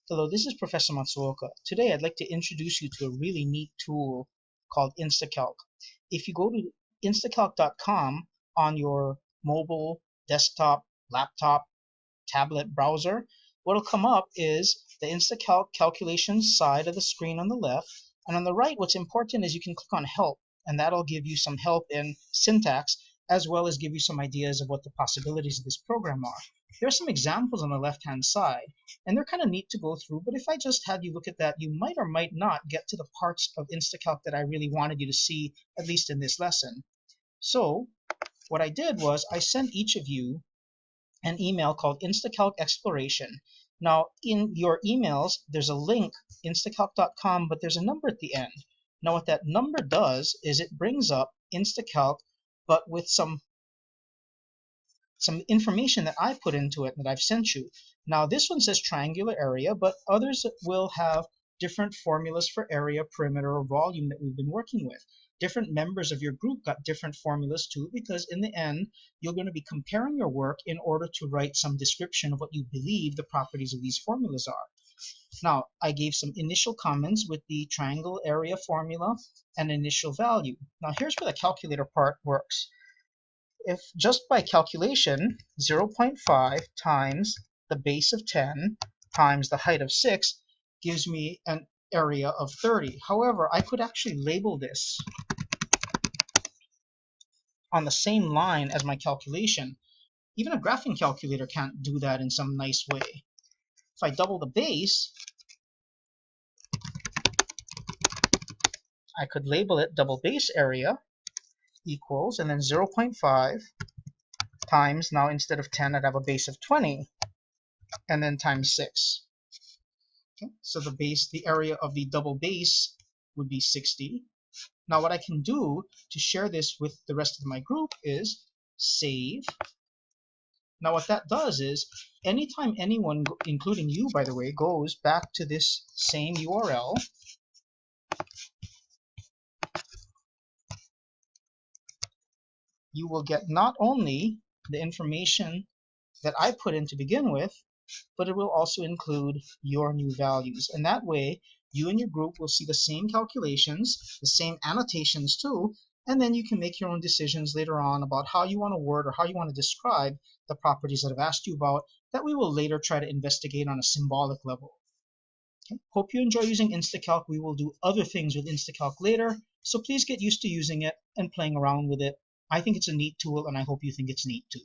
Hello, this is Professor Matsuoka. Today I'd like to introduce you to a really neat tool called InstaCalc. If you go to instacalc.com on your mobile, desktop, laptop, tablet browser, what'll come up is the InstaCalc calculations side of the screen on the left, and on the right what's important is you can click on Help, and that'll give you some help in syntax as well as give you some ideas of what the possibilities of this program are. There are some examples on the left-hand side, and they're kind of neat to go through, but if I just had you look at that, you might or might not get to the parts of InstaCalc that I really wanted you to see, at least in this lesson. So what I did was I sent each of you an email called InstaCalc Exploration. Now, in your emails, there's a link, instacalc.com, but there's a number at the end. Now, what that number does is it brings up InstaCalc, but with some information that I put into it that I've sent you. Now, this one says triangular area, but others will have different formulas for area, perimeter, or volume that we've been working with. Different members of your group got different formulas too, because in the end, you're going to be comparing your work in order to write some description of what you believe the properties of these formulas are. Now, I gave some initial comments with the triangle area formula and initial value. Now, here's where the calculator part works. If just by calculation, 0.5 times the base of 10 times the height of 6 gives me an area of 30. However, I could actually label this on the same line as my calculation. Even a graphing calculator can't do that in some nice way. If I double the base, I could label it double base area equals, and then 0.5 times, now instead of 10, I'd have a base of 20, and then times 6. Okay, so the area of the double base would be 60. Now what I can do to share this with the rest of my group is save. Now what that does is, anytime anyone, including you by the way, goes back to this same URL, you will get not only the information that I put in to begin with, but it will also include your new values. And that way, you and your group will see the same calculations, the same annotations too, and then you can make your own decisions later on about how you want to word or how you want to describe the properties that I've asked you about that we will later try to investigate on a symbolic level. Okay. Hope you enjoy using InstaCalc. We will do other things with InstaCalc later, so please get used to using it and playing around with it. I think it's a neat tool, and I hope you think it's neat too.